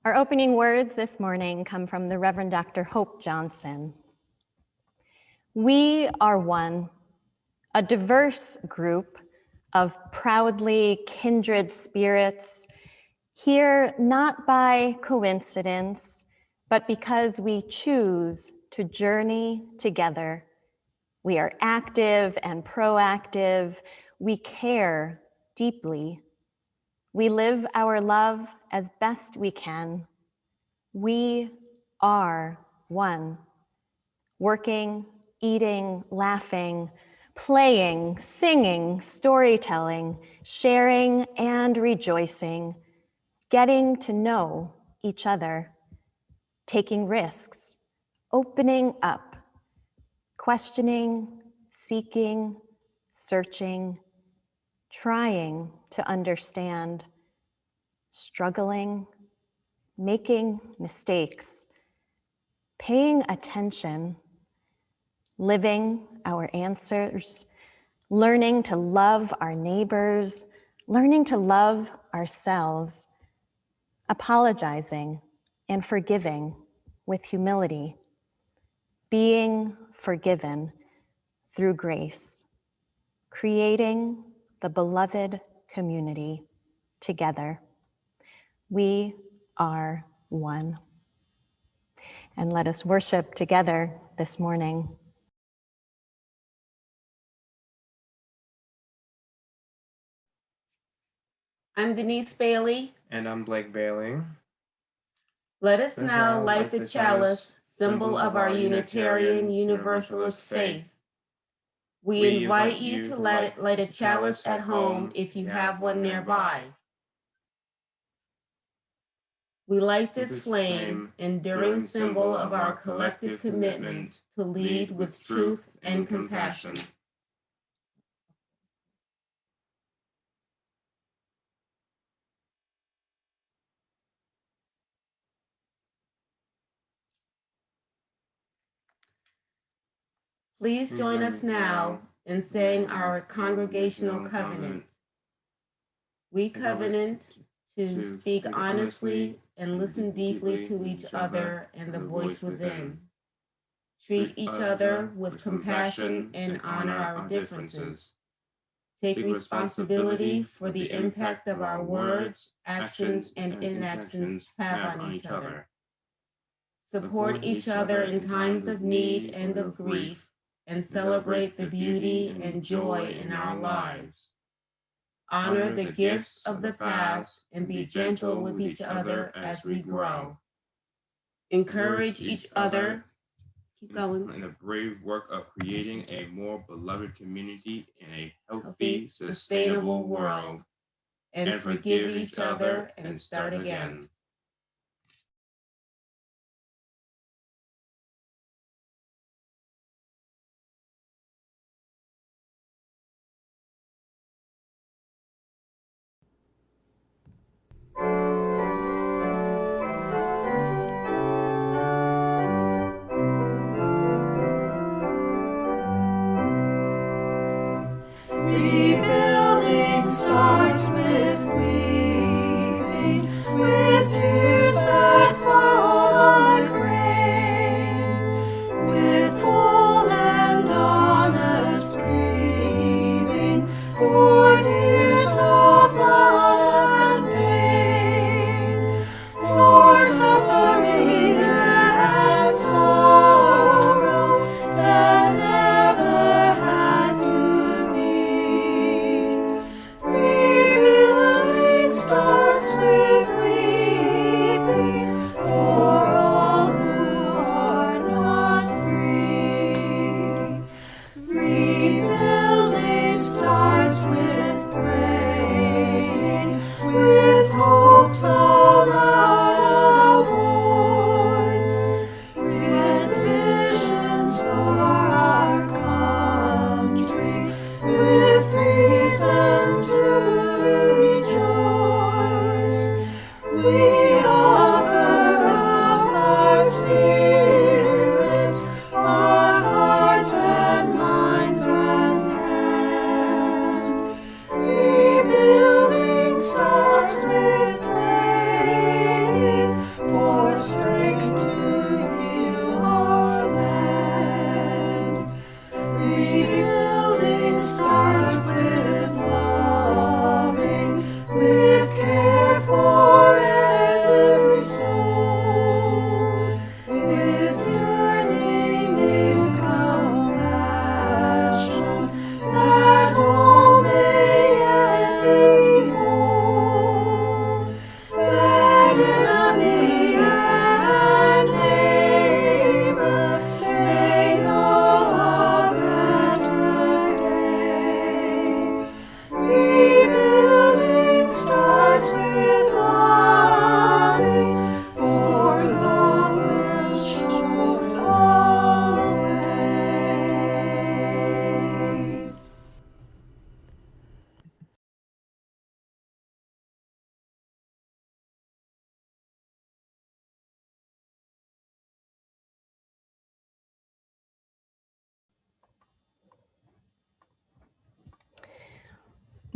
Our opening words this morning come from the Reverend Dr. Hope Johnson. We are one, a diverse group of proudly kindred spirits, here not by coincidence, but because we choose to journey together. We are active and proactive. We care deeply. We live our love as best we can. We are one, working, eating, laughing, playing, singing, storytelling, sharing, and rejoicing, getting to know each other, taking risks, opening up, questioning, seeking, searching, trying to understand, struggling, making mistakes, paying attention, living our answers, learning to love our neighbors, learning to love ourselves, apologizing and forgiving with humility, being forgiven through grace, creating the beloved community together. We are one. And let us worship together this morning. I'm Denise Bailey. And I'm Blake Bailey. Let us now light the chalice, symbol of our Unitarian Universalist faith. We invite you to light a chalice at home if you have one nearby. We light this flame, enduring symbol of our collective commitment to lead with truth and compassion. Please join us now in saying our congregational covenant. We covenant to speak honestly and listen deeply to each other and the voice within. Treat each other with compassion and honor our differences. Take responsibility for the impact of our words, actions, and inactions have on each other. Support each other in times of need and of grief, and celebrate the beauty and joy in our lives. Honor the gifts of the past and be gentle with each other as we grow. Encourage each other, keep going, in the brave work of creating a more beloved community in a healthy, sustainable world. And forgive each other and start again. Rebuilding starts with weeping, with tears that fall like rain, with full and honest grieving for years of loss and pain, for suffering and sorrow that never had to be. Rebuilding starts with weeping,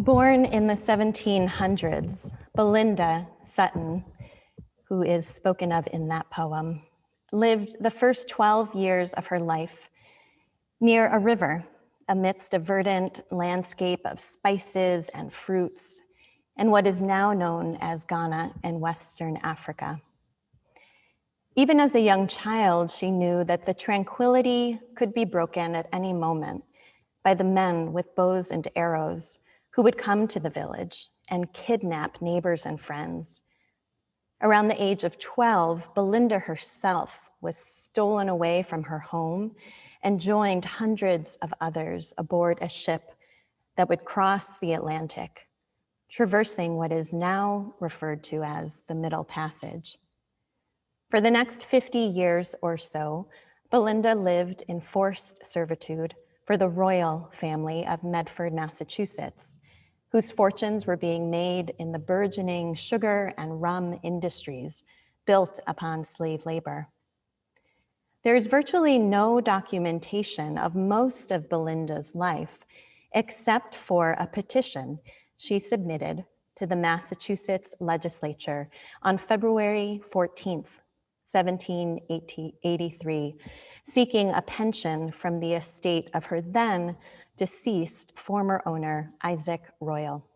Born in the 1700s, Belinda Sutton, who is spoken of in that poem, lived the first 12 years of her life near a river amidst a verdant landscape of spices and fruits and what is now known as Ghana and Western Africa. Even as a young child, she knew that the tranquility could be broken at any moment by the men with bows and arrows who would come to the village and kidnap neighbors and friends. Around the age of 12, Belinda herself was stolen away from her home and joined hundreds of others aboard a ship that would cross the Atlantic, traversing what is now referred to as the Middle Passage. For the next 50 years or so, Belinda lived in forced servitude for the royal family of Medford, Massachusetts, whose fortunes were being made in the burgeoning sugar and rum industries built upon slave labor. There is virtually no documentation of most of Belinda's life, except for a petition she submitted to the Massachusetts legislature on February 14th, 1783, seeking a pension from the estate of her then deceased former owner, Isaac Royal.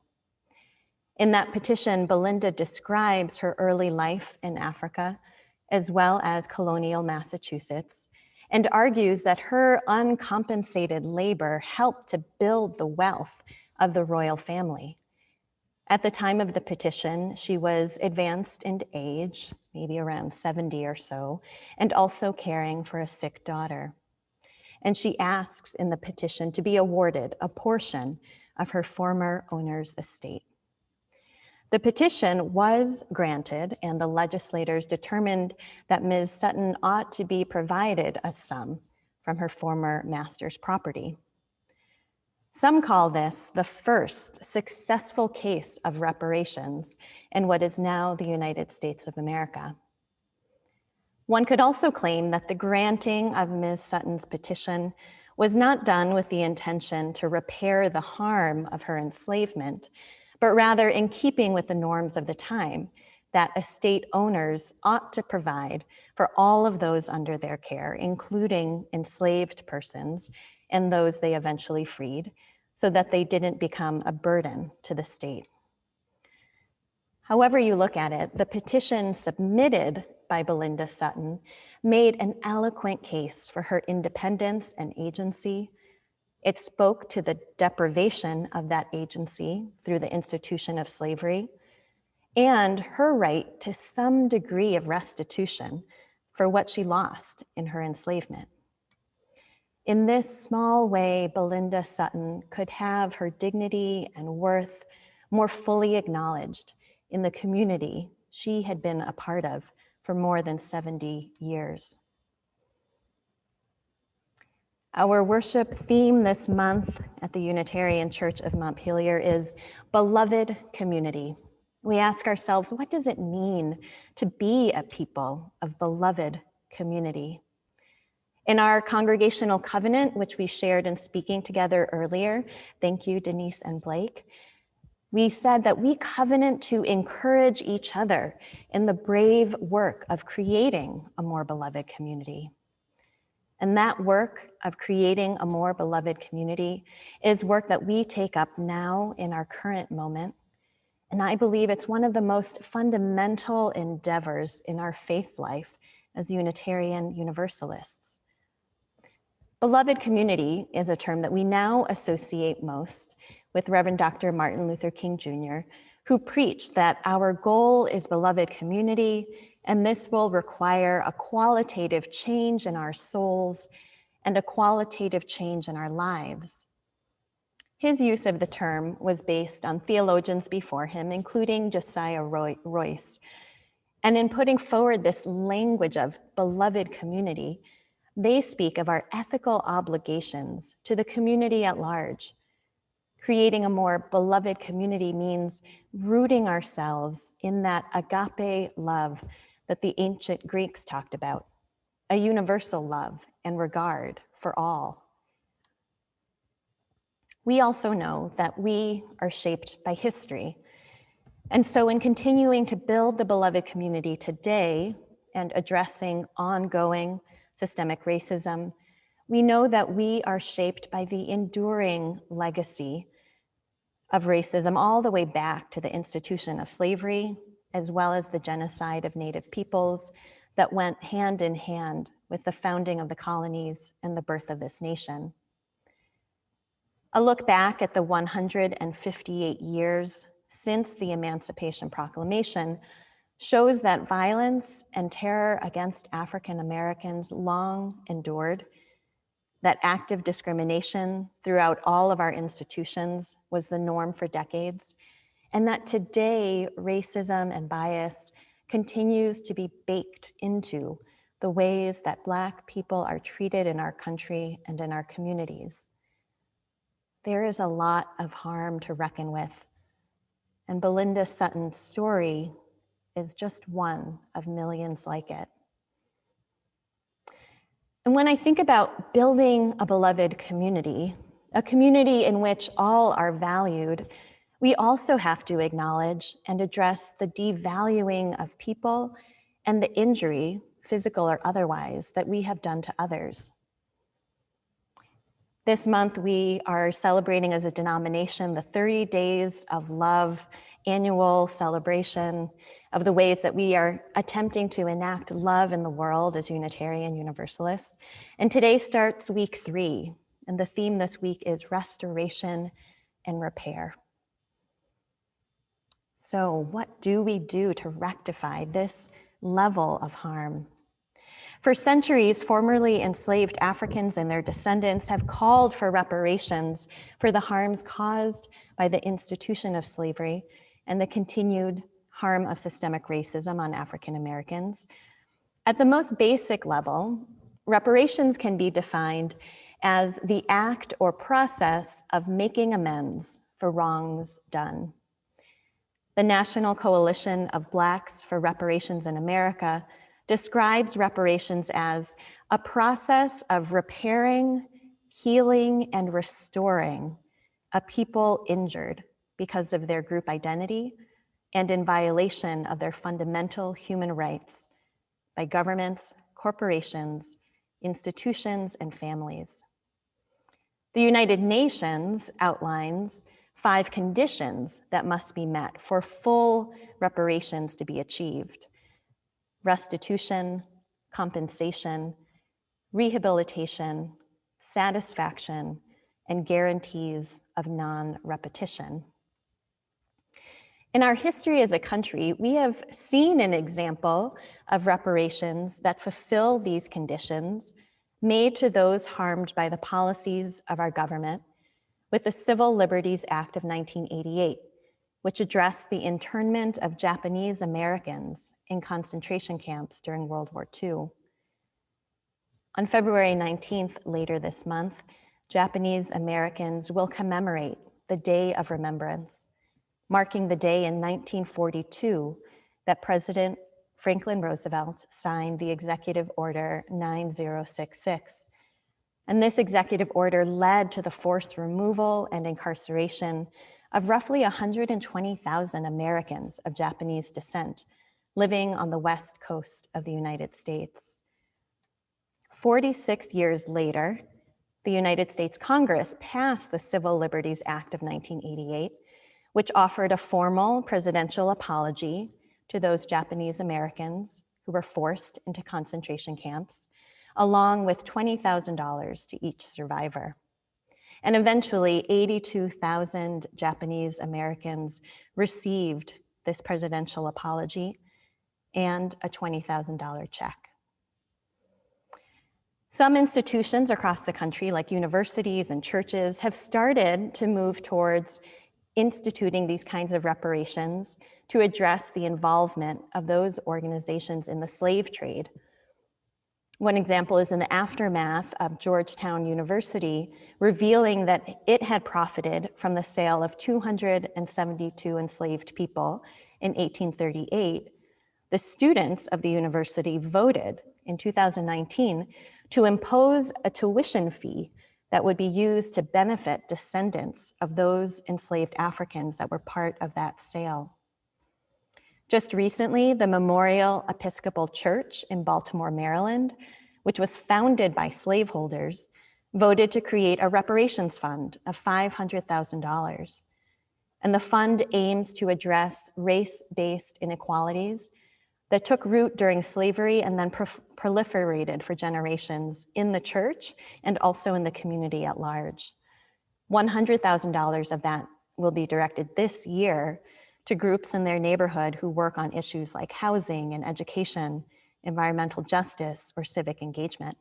In that petition, Belinda describes her early life in Africa, as well as colonial Massachusetts, and argues that her uncompensated labor helped to build the wealth of the royal family. At the time of the petition, she was advanced in age, maybe around 70 or so, and also caring for a sick daughter. And she asks in the petition to be awarded a portion of her former owner's estate. The petition was granted, and the legislators determined that Ms. Sutton ought to be provided a sum from her former master's property. Some call this the first successful case of reparations in what is now the United States of America. One could also claim that the granting of Ms. Sutton's petition was not done with the intention to repair the harm of her enslavement, but rather in keeping with the norms of the time, that estate owners ought to provide for all of those under their care, including enslaved persons and those they eventually freed, so that they didn't become a burden to the state. However you look at it, the petition submitted by Belinda Sutton made an eloquent case for her independence and agency. It spoke to the deprivation of that agency through the institution of slavery and her right to some degree of restitution for what she lost in her enslavement. In this small way, Belinda Sutton could have her dignity and worth more fully acknowledged in the community she had been a part of for more than 70 years. Our worship theme this month at the Unitarian Church of Montpelier is Beloved Community. We ask ourselves, what does it mean to be a people of beloved community? In our congregational covenant, which we shared in speaking together earlier, thank you, Denise and Blake, we said that we covenant to encourage each other in the brave work of creating a more beloved community. And that work of creating a more beloved community is work that we take up now in our current moment. And I believe it's one of the most fundamental endeavors in our faith life as Unitarian Universalists. Beloved community is a term that we now associate most with Reverend Dr. Martin Luther King Jr., who preached that our goal is beloved community, and this will require a qualitative change in our souls and a qualitative change in our lives. His use of the term was based on theologians before him, including Josiah Royce. And in putting forward this language of beloved community, they speak of our ethical obligations to the community at large. Creating a more beloved community means rooting ourselves in that agape love that the ancient Greeks talked about, a universal love and regard for all. We also know that we are shaped by history. And so in continuing to build the beloved community today and addressing ongoing systemic racism, we know that we are shaped by the enduring legacy of racism all the way back to the institution of slavery, as well as the genocide of Native peoples that went hand in hand with the founding of the colonies and the birth of this nation. A look back at the 158 years since the Emancipation Proclamation shows that violence and terror against African Americans long endured, that active discrimination throughout all of our institutions was the norm for decades, and that today racism and bias continues to be baked into the ways that Black people are treated in our country and in our communities. There is a lot of harm to reckon with, and Belinda Sutton's story is just one of millions like it. And when I think about building a beloved community, a community in which all are valued, we also have to acknowledge and address the devaluing of people and the injury, physical or otherwise, that we have done to others. This month, we are celebrating as a denomination the 30 Days of Love annual celebration of the ways that we are attempting to enact love in the world as Unitarian Universalists. And today starts week 3, and the theme this week is restoration and repair. So what do we do to rectify this level of harm? For centuries, formerly enslaved Africans and their descendants have called for reparations for the harms caused by the institution of slavery and the continued harm of systemic racism on African Americans. At the most basic level, reparations can be defined as the act or process of making amends for wrongs done. The National Coalition of Blacks for Reparations in America describes reparations as a process of repairing, healing, and restoring a people injured because of their group identity and in violation of their fundamental human rights by governments, corporations, institutions, and families. The United Nations outlines 5 conditions that must be met for full reparations to be achieved: restitution, compensation, rehabilitation, satisfaction, and guarantees of non-repetition. In our history as a country, we have seen an example of reparations that fulfill these conditions made to those harmed by the policies of our government with the Civil Liberties Act of 1988, which addressed the internment of Japanese Americans in concentration camps during World War II. On February 19th, later this month, Japanese Americans will commemorate the Day of Remembrance, marking the day in 1942 that President Franklin Roosevelt signed the Executive Order 9066. And this executive order led to the forced removal and incarceration of roughly 120,000 Americans of Japanese descent living on the West Coast of the United States. 46 years later, the United States Congress passed the Civil Liberties Act of 1988, which offered a formal presidential apology to those Japanese Americans who were forced into concentration camps, along with $20,000 to each survivor. And eventually, 82,000 Japanese Americans received this presidential apology and a $20,000 check. Some institutions across the country, like universities and churches, have started to move towards instituting these kinds of reparations to address the involvement of those organizations in the slave trade. One example is in the aftermath of Georgetown University revealing that it had profited from the sale of 272 enslaved people in 1838. The students of the university voted in 2019 to impose a tuition fee that would be used to benefit descendants of those enslaved Africans that were part of that sale. Just recently, the Memorial Episcopal Church in Baltimore, Maryland, which was founded by slaveholders, voted to create a reparations fund of $500,000. And the fund aims to address race-based inequalities that took root during slavery and then proliferated for generations in the church and also in the community at large. $100,000 of that will be directed this year to groups in their neighborhood who work on issues like housing and education, environmental justice, or civic engagement.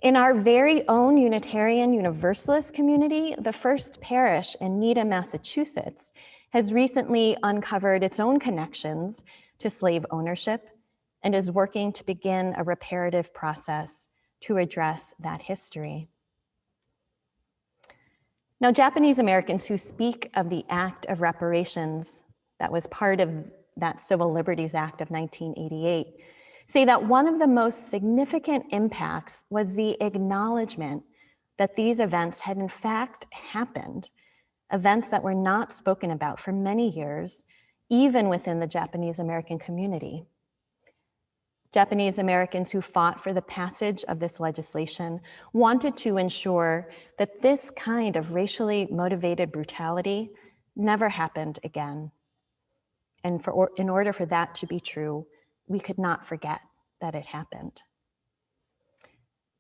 In our very own Unitarian Universalist community, the First Parish in Needham, Massachusetts, has recently uncovered its own connections to slave ownership and is working to begin a reparative process to address that history. Now, Japanese Americans who speak of the Act of Reparations that was part of that Civil Liberties Act of 1988 say that one of the most significant impacts was the acknowledgement that these events had in fact happened, events that were not spoken about for many years, even within the Japanese American community. Japanese Americans who fought for the passage of this legislation wanted to ensure that this kind of racially motivated brutality never happened again. And in order for that to be true, we could not forget that it happened.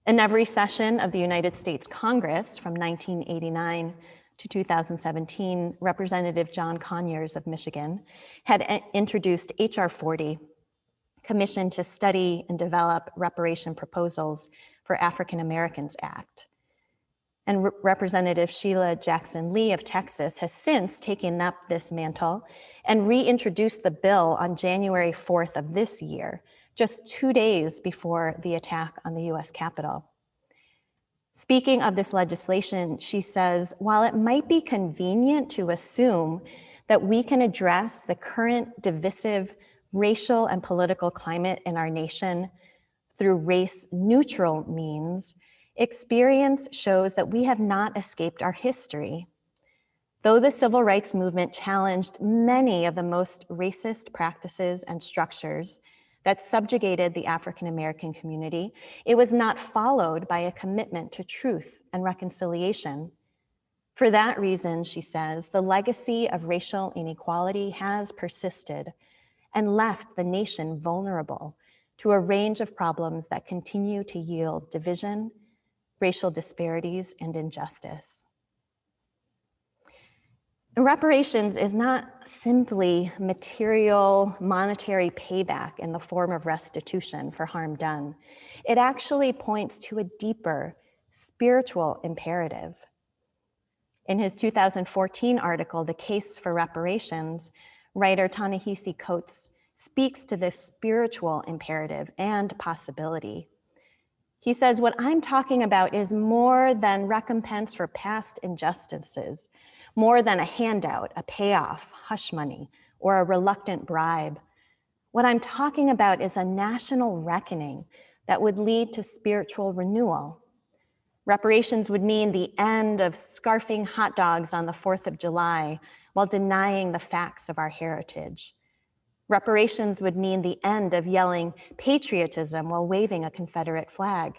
In every session of the United States Congress from 1989 to 2017, Representative John Conyers of Michigan had introduced H.R. 40, commissioned to study and develop reparation proposals for African Americans Act. And Representative Sheila Jackson Lee of Texas has since taken up this mantle and reintroduced the bill on January 4th of this year, just 2 days before the attack on the US Capitol. Speaking of this legislation, she says, while it might be convenient to assume that we can address the current divisive racial and political climate in our nation through race-neutral means, experience shows that we have not escaped our history. Though the civil rights movement challenged many of the most racist practices and structures that subjugated the African American community, it was not followed by a commitment to truth and reconciliation. For that reason, she says, the legacy of racial inequality has persisted and left the nation vulnerable to a range of problems that continue to yield division, racial disparities, and injustice. And reparations is not simply material, monetary payback in the form of restitution for harm done. It actually points to a deeper spiritual imperative. In his 2014 article, The Case for Reparations, writer Ta-Nehisi Coates speaks to this spiritual imperative and possibility. He says, what I'm talking about is more than recompense for past injustices, more than a handout, a payoff, hush money, or a reluctant bribe. What I'm talking about is a national reckoning that would lead to spiritual renewal. Reparations would mean the end of scarfing hot dogs on the 4th of July while denying the facts of our heritage. Reparations would mean the end of yelling patriotism while waving a Confederate flag.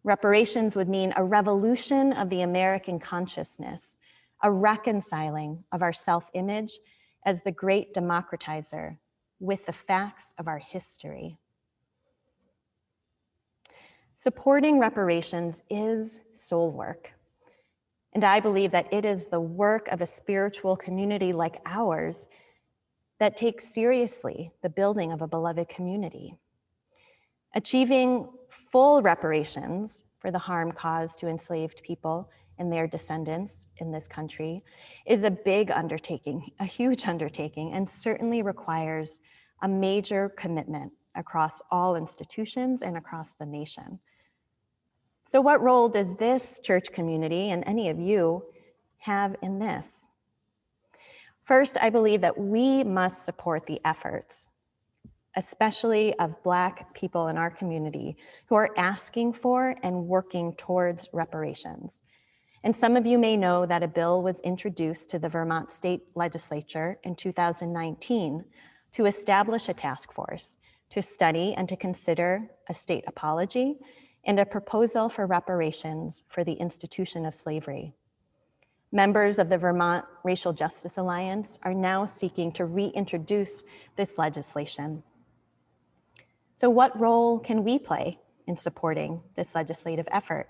Reparations would mean a revolution of the American consciousness, a reconciling of our self-image as the great democratizer with the facts of our history. Supporting reparations is soul work. And I believe that it is the work of a spiritual community like ours that takes seriously the building of a beloved community. Achieving full reparations for the harm caused to enslaved people and their descendants in this country is a big undertaking, a huge undertaking, and certainly requires a major commitment across all institutions and across the nation. So what role does this church community and any of you have in this? First, I believe that we must support the efforts especially of Black people in our community who are asking for and working towards reparations. And some of you may know that a bill was introduced to the Vermont State Legislature in 2019 to establish a task force to study and to consider a state apology and a proposal for reparations for the institution of slavery. Members of the Vermont Racial Justice Alliance are now seeking to reintroduce this legislation. So what role can we play in supporting this legislative effort?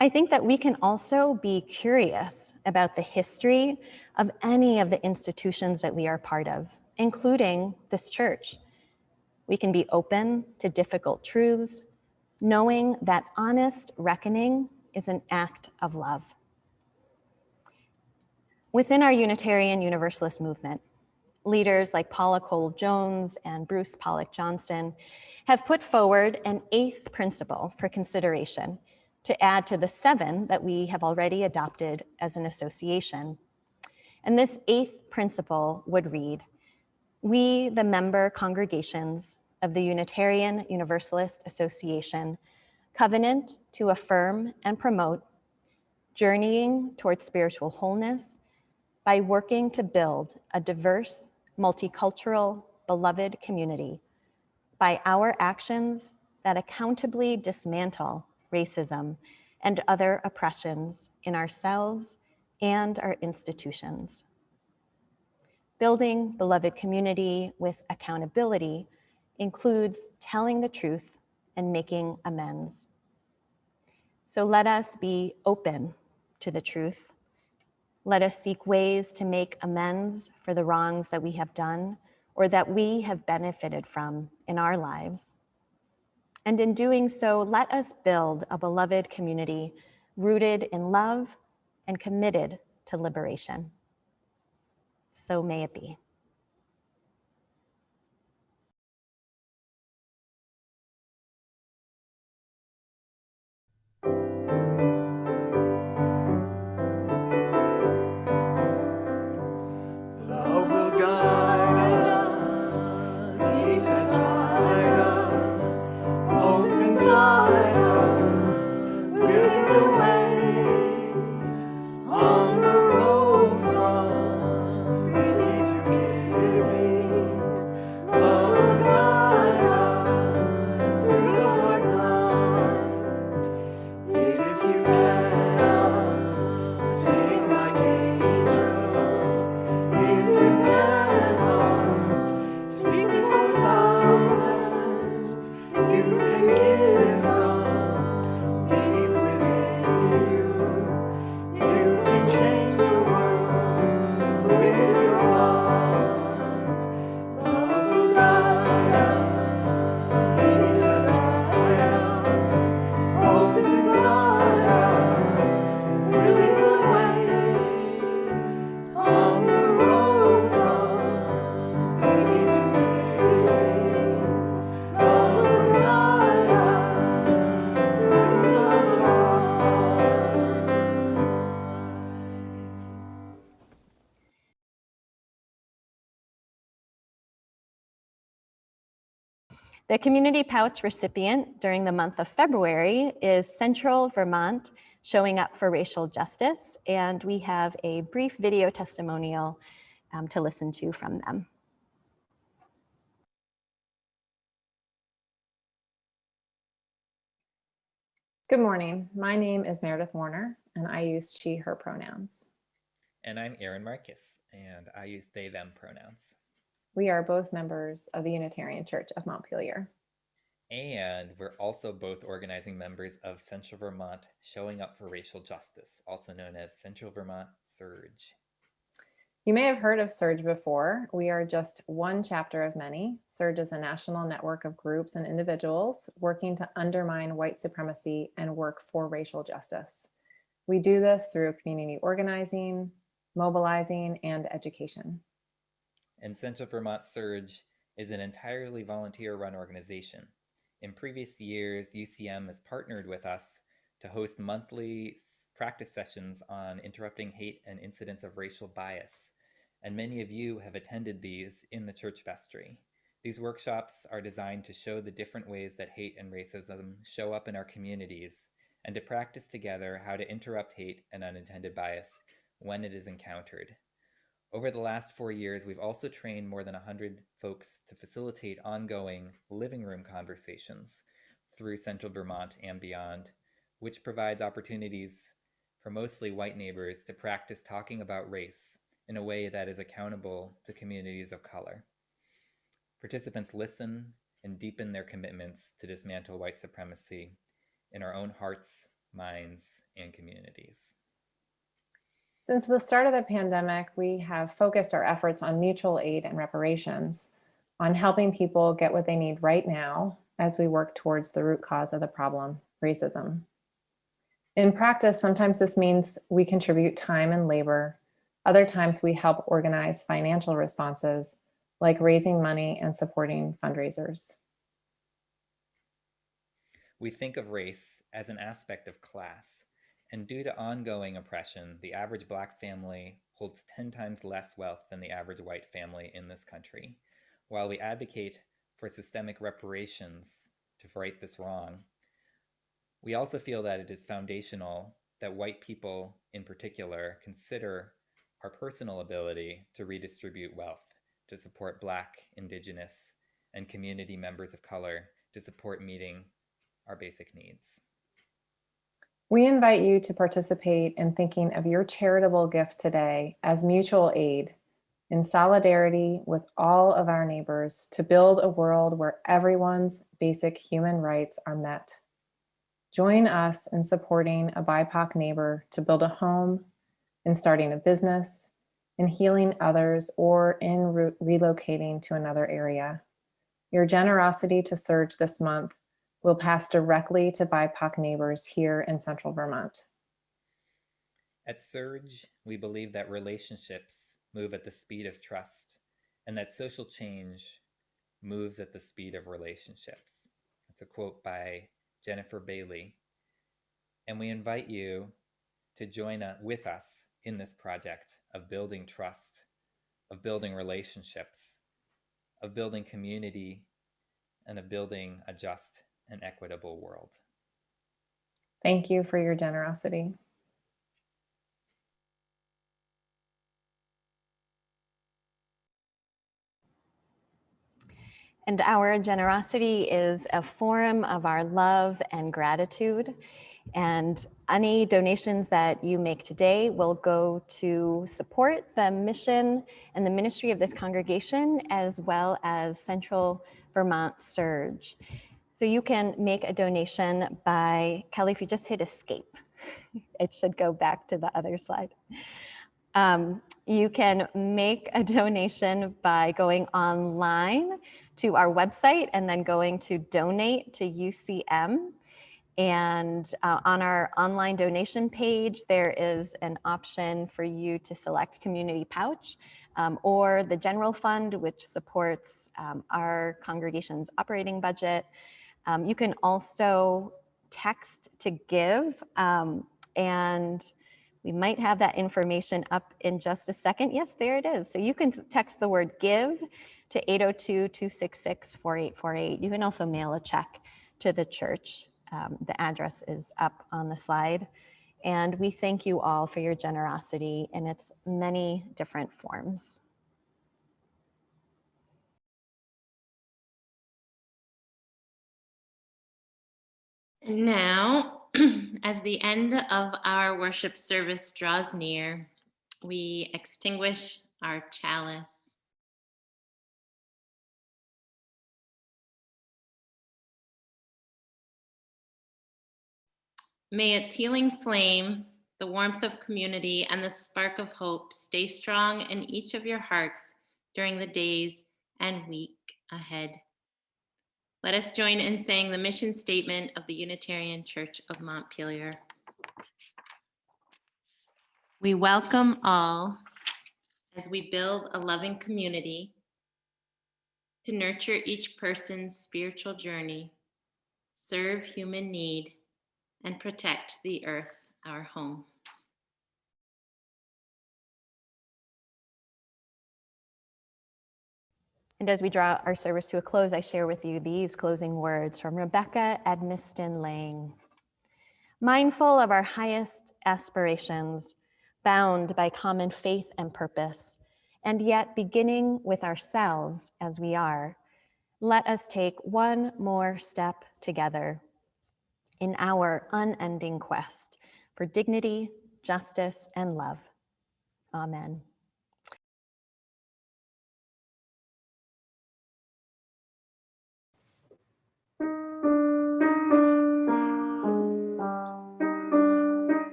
I think that we can also be curious about the history of any of the institutions that we are part of, including this church. We can be open to difficult truths, knowing that honest reckoning is an act of love. Within our Unitarian Universalist movement, leaders like Paula Cole-Jones and Bruce Pollock Johnson have put forward an 8th principle for consideration to add to the 7 that we have already adopted as an association. And this 8th principle would read, we, the member congregations of the Unitarian Universalist Association, covenant to affirm and promote journeying towards spiritual wholeness by working to build a diverse, multicultural, beloved community by our actions that accountably dismantle racism and other oppressions in ourselves and our institutions. Building beloved community with accountability includes telling the truth and making amends. So let us be open to the truth. Let us seek ways to make amends for the wrongs that we have done or that we have benefited from in our lives. And in doing so, let us build a beloved community rooted in love and committed to liberation. So may it be. Love will guide us, peace has tried us, hope inside us, will lead the way on the road from really to giving. Love will guide us through the hard night. If you cannot sing like angels, if you cannot speak before thousands, you can give from deep within you. You can change the world with your love. Love will guide us, peace has tried us, hope inside us, will lead the way on the road from really to living. Love will guide us through the light. The Community Pouch recipient during the month of February is Central Vermont Showing Up for Racial Justice, and we have a brief video testimonial to listen to from them. Good morning. My name is Meredith Warner, and I use she, her pronouns. And I'm Aaron Marcus, and I use they, them pronouns. We are both members of the Unitarian Church of Montpelier. And we're also both organizing members of Central Vermont Showing Up for Racial Justice, also known as Central Vermont SURJ. You may have heard of SURJ before. We are just one chapter of many. SURJ is a national network of groups and individuals working to undermine white supremacy and work for racial justice. We do this through community organizing, mobilizing, and education. And Central Vermont SURJ is an entirely volunteer-run organization. In previous years, UCM has partnered with us to host monthly practice sessions on interrupting hate and incidents of racial bias. and many of you have attended these in the church vestry. These workshops are designed to show the different ways that hate and racism show up in our communities, and to practice together how to interrupt hate and unintended bias when it is encountered. Over the last 4 years, we've also trained more than 100 folks to facilitate ongoing living room conversations through Central Vermont and beyond, which provides opportunities for mostly white neighbors to practice talking about race in a way that is accountable to communities of color. Participants listen and deepen their commitments to dismantle white supremacy in our own hearts, minds, and communities. Since the start of the pandemic, we have focused our efforts on mutual aid and reparations, on helping people get what they need right now as we work towards the root cause of the problem, racism. In practice, sometimes this means we contribute time and labor. Other times we help organize financial responses, like raising money and supporting fundraisers. We think of race as an aspect of class, and due to ongoing oppression, the average Black family holds 10 times less wealth than the average white family in this country. While we advocate for systemic reparations to right this wrong, we also feel that it is foundational that white people in particular consider our personal ability to redistribute wealth, to support Black, Indigenous, and community members of color, to support meeting our basic needs. We invite you to participate in thinking of your charitable gift today as mutual aid in solidarity with all of our neighbors to build a world where everyone's basic human rights are met. Join us in supporting a BIPOC neighbor to build a home, in starting a business, in healing others, or in relocating to another area. Your generosity to SURJ this month will pass directly to BIPOC neighbors here in Central Vermont. At SURJ, we believe that relationships move at the speed of trust, and that social change moves at the speed of relationships. That's a quote by Jennifer Bailey. And we invite you to join with us in this project of building trust, of building relationships, of building community, and of building a just and equitable world. Thank you for your generosity. And our generosity is a form of our love and gratitude. And any donations that you make today will go to support the mission and the ministry of this congregation, as well as Central Vermont SURJ. So you can make a donation by, Kelly, if you just hit escape, it should go back to the other slide. You can make a donation by going online to our website and then going to donate to UCM. And on our online donation page, there is an option for you to select Community Pouch or the General Fund, which supports our congregation's operating budget. You can also text to give, and we might have that information up in just a second. Yes, there it is. So you can text the word give to 802-266-4848. You can also mail a check to the church. The address is up on the slide. And we thank you all for your generosity in its many different forms. And now, as the end of our worship service draws near, we extinguish our chalice. May its healing flame, the warmth of community, and the spark of hope stay strong in each of your hearts during the days and week ahead. Let us join in saying the mission statement of the Unitarian Church of Montpelier. We welcome all as we build a loving community to nurture each person's spiritual journey, serve human need, and protect the earth, our home. And as we draw our service to a close, I share with you these closing words from Rebecca Edmiston Lang. Mindful of our highest aspirations, bound by common faith and purpose, and yet beginning with ourselves as we are, let us take one more step together in our unending quest for dignity, justice, and love. Amen.